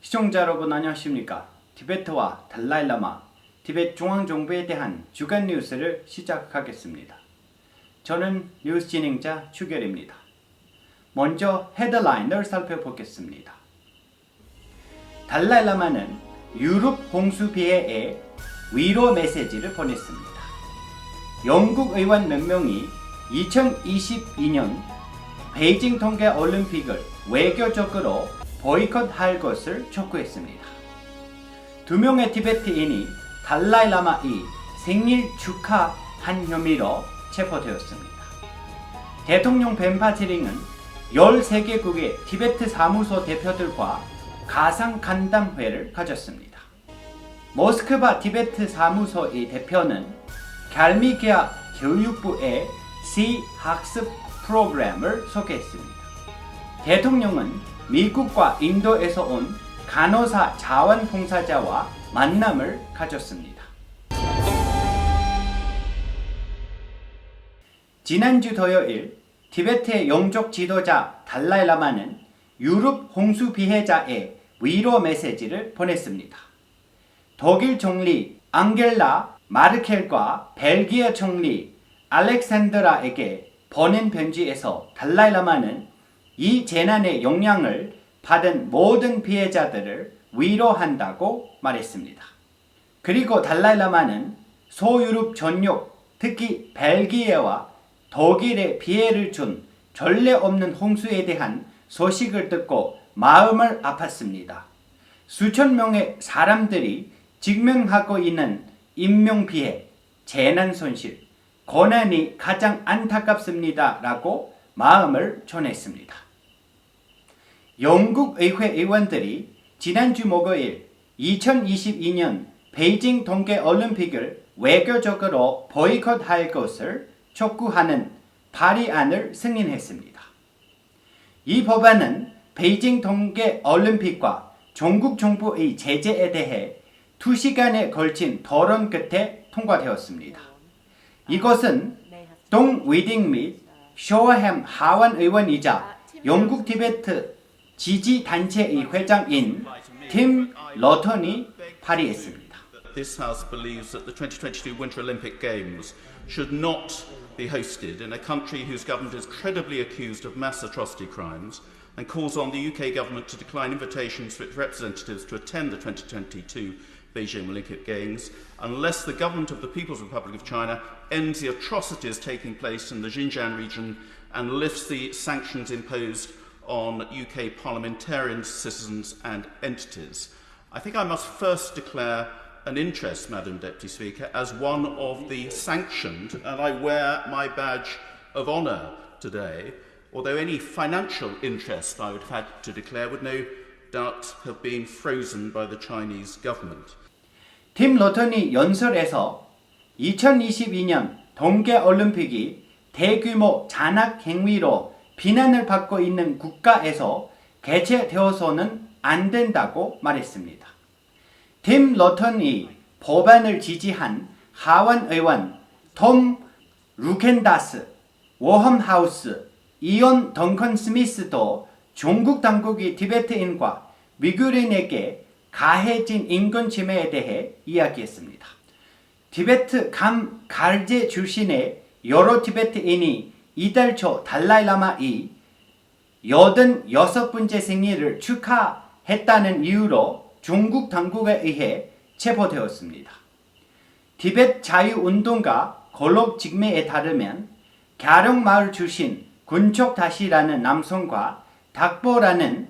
시청자 여러분 안녕하십니까? 티베트와 달라일라마, 티베트 중앙정부에 대한 주간 뉴스를 시작하겠습니다. 저는 뉴스 진행자 추결입니다. 먼저 헤드라인을 살펴보겠습니다. 달라일라마는 유럽 홍수 피해에 위로 메시지를 보냈습니다. 영국 의원 몇 명이 2022년 베이징 동계 올림픽을 외교적으로 보이콧할 것을 촉구했습니다. 두 명의 티베트인이 달라일라마의 생일 축하한 혐의로 체포되었습니다. 대통령 벤파치링은 13개국의 티베트 사무소 대표들과 가상 간담회를 가졌습니다. 모스크바 티베트 사무소의 대표는 갈미기아 교육부의 시 학습 프로그램을 소개했습니다. 대통령은 미국과 인도에서 온 간호사 자원봉사자와 만남을 가졌습니다. 지난주 토요일 티베트의 영적 지도자 달라일라마는 유럽 홍수 피해자의 위로 메시지를 보냈습니다. 독일 총리 앙겔라 마르켈과 벨기에 총리 알렉산드라에게 보낸 편지에서 달라일라마는 이 재난의 영향을 받은 모든 피해자들을 위로한다고 말했습니다. 그리고 달라일라마는 소유럽 전역, 특히 벨기에와 독일에 피해를 준 전례 없는 홍수에 대한 소식을 듣고 마음을 아팠습니다. 수천 명의 사람들이 직면하고 있는 인명피해, 재난 손실, 고난이 가장 안타깝습니다. 라고 마음을 전했습니다. 영국 의회 의원들이 지난주 목요일 2022년 베이징 동계 올림픽을 외교적으로 보이콧할 것을 촉구하는 발의안을 승인했습니다. 이 법안은 베이징 동계 올림픽과 중국 정부의 제재에 대해 2시간에 걸친 토론 끝에 통과되었습니다. 이것은 동 위딩 및 쇼햄 하원 의원이자 영국 티베트 지지단체의 회장인 팀 러턴이 발의했습니다. This House believes that the 2022 Winter Olympic Games should not be hosted in a country whose government is credibly accused of mass atrocity crimes and calls on the UK government to decline invitations for its representatives to attend the 2022 Beijing Olympic Games unless the government of the People's Republic of China ends the atrocities taking place in the Xinjiang region and lifts the sanctions imposed on UK parliamentarians, citizens and entities. I think I must first declare an interest, Madam Deputy Speaker, as one of the sanctioned, and I wear my badge of honour today, although any financial interest I would have had to declare would no doubt have been frozen by the Chinese government. 팀 러턴이 연설에서 2022년 동계올림픽이 대규모 잔악 행위로 비난을 받고 있는 국가에서 개최되어서는 안 된다고 말했습니다. 팀 러턴이 법안을 지지한 하원 의원 톰 루켄다스, 워험하우스, 이온 덩컨 스미스도 중국 당국이 티베트인과 위구르인에게 가해진 인권 침해에 대해 이야기했습니다. 티베트 감 갈제 출신의 여러 티베트인이 이달 초 달라일라마의 86번째 생일을 축하했다는 이유로 중국 당국에 의해 체포되었습니다. 티베트 자유운동가 골록 직매에 따르면 갸룡마을 출신 군촉 다시라는 남성과 닥보라는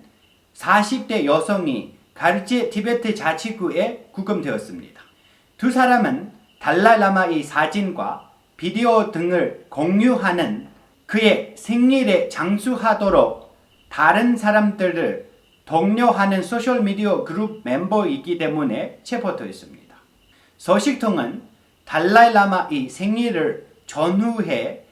40대 여성이 갈제 티베트 자치구에 구금되었습니다. 두 사람은 달라일라마의 사진과 비디오 등을 공유하는 그의 생일에 장수하도록 다른 사람들을 독려하는 소셜미디어 그룹 멤버이기 때문에 체포되었습니다. 소식통은 달라일라마의 생일을 전후해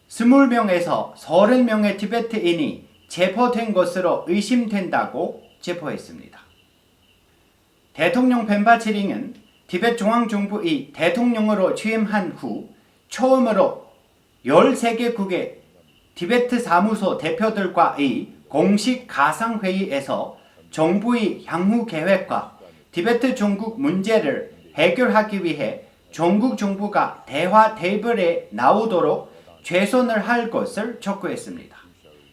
20명에서 30명의 티베트인이 체포된 것으로 의심된다고 제보했습니다. 대통령 벤파치링은 티베트 중앙정부의 대통령으로 취임한 후 처음으로 13개국의 티베트 사무소 대표들과의 공식 가상회의에서 정부의 향후 계획과 티베트 종국 문제를 해결하기 위해 중국 정부가 대화 테이블에 나오도록 최선을 할 것을 촉구했습니다.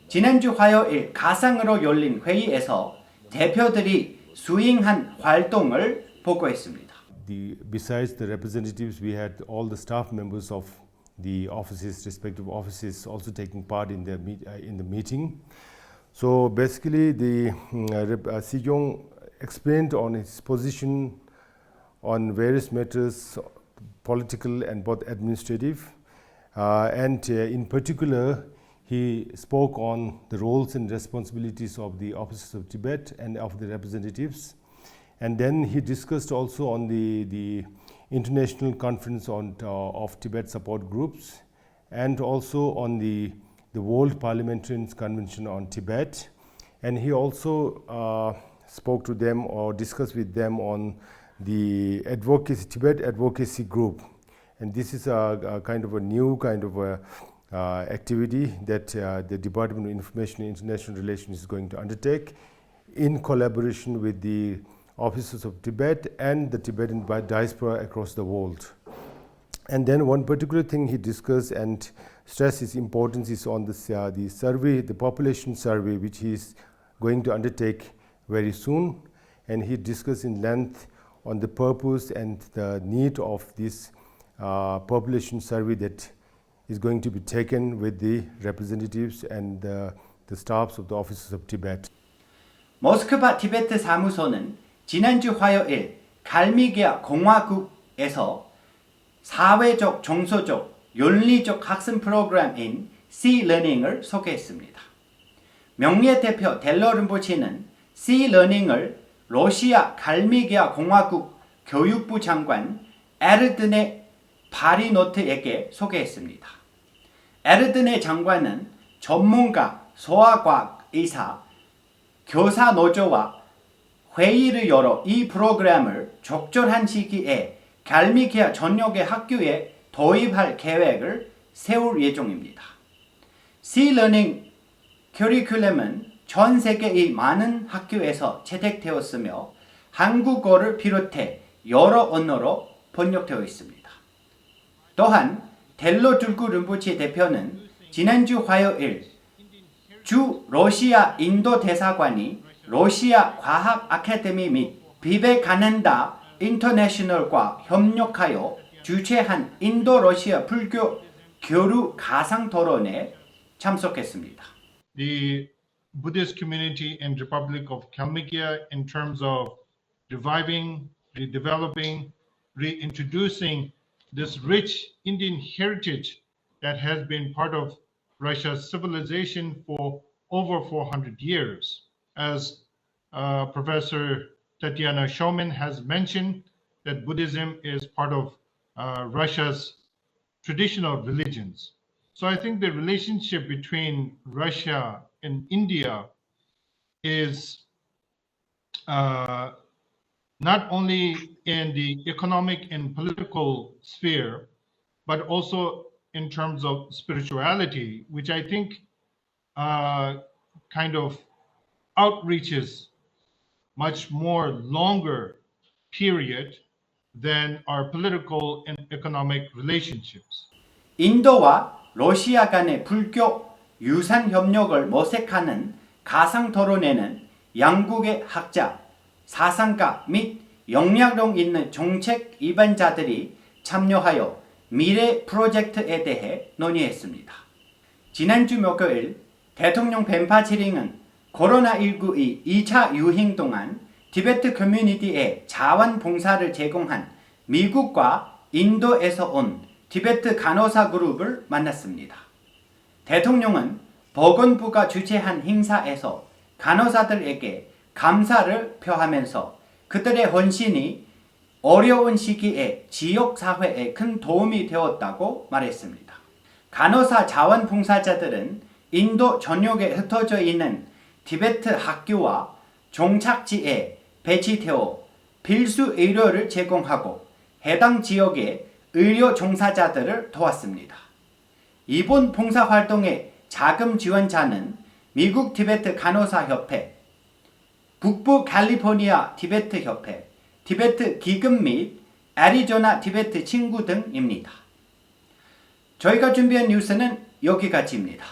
지난주 화요일 가상으로 열린 회의에서 대표들이 수행한 활동을 보고했습니다. Besides the representatives, we had all the staff members of the offices, respective offices, also taking part in the meeting. So basically, Sejong explained on his position on various matters, political and both administrative, and in particular, he spoke on the roles and responsibilities of the officers of Tibet and of the representatives. And then he discussed also on the International Conference of Tibet Support Groups, and also on the World Parliamentarians Convention on Tibet. And he also spoke to them or discussed with them on the Tibet Advocacy Group. And this is a kind of a new kind of a activity that the Department of Information and International Relations is going to undertake in collaboration with the officers of Tibet and the Tibetan diaspora across the world. And then one particular thing he discussed and stressed its importance is on the survey, the population survey, which he is going to undertake very soon. And he discussed in length on the purpose and the need of this population survey that is going to be taken with the representatives and the staffs of the officers of Tibet. 모스크바 티베트 사무소는 지난주 화요일 갈미기아 공화국에서 사회적, 정서적, 윤리적 학습 프로그램인 C-러닝을 소개했습니다. 명예 대표 델러 림보치는 C-러닝을 러시아 갈미기아 공화국 교육부 장관 에르드네 바리노트에게 소개했습니다. 에르드네 장관은 전문가, 소아과학 의사, 교사 노조와 회의를 열어 이 프로그램을 적절한 시기에 갈미기아 전역의 학교에 도입할 계획을 세울 예정입니다. C-러닝 커리큘럼은 전 세계의 많은 학교에서 채택되었으며 한국어를 비롯해 여러 언어로 번역되어 있습니다. 또한 델로 줄구 림보치 대표는 지난주 화요일 주 러시아 인도 대사관이 러시아 과학 아카데미 및 비베카난다 인터내셔널과 협력하여 주최한 인도 러시아 불교 교류 가상 토론에 참석했습니다. The Buddhist community in Republic of Kalmykia in terms of reviving, redeveloping, reintroducing this rich Indian heritage that has been part of Russia's civilization for over 400 years. As Professor Tatiana Shulman has mentioned, that Buddhism is part of Russia's traditional religions. So I think the relationship between Russia and India is not only in the economic and political sphere, but also in terms of spirituality, which I think kind of outreaches much more longer period than our political and economic relationships. 인도와 러시아 간의 불교 유산 협력을 모색하는 가상 토론에는 양국의 학자, 사상가 및 영향력 있는 정책 입안자들이 참여하여 미래 프로젝트에 대해 논의했습니다. 지난주 목요일 대통령 벤파치링은 코로나19의 2차 유행 동안 티베트 커뮤니티에 자원봉사를 제공한 미국과 인도에서 온 티베트 간호사 그룹을 만났습니다. 대통령은 보건부가 주최한 행사에서 간호사들에게 감사를 표하면서 그들의 헌신이 어려운 시기에 지역사회에 큰 도움이 되었다고 말했습니다. 간호사 자원봉사자들은 인도 전역에 흩어져 있는 티베트 학교와 종착지에 배치되어 필수 의료를 제공하고 해당 지역의 의료 종사자들을 도왔습니다. 이번 봉사활동의 자금 지원자는 미국 티베트 간호사 협회, 북부 캘리포니아 티베트 협회, 티베트 기금 및 애리조나 티베트 친구 등입니다. 저희가 준비한 뉴스는 여기까지입니다.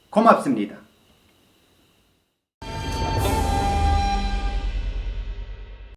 고맙습니다.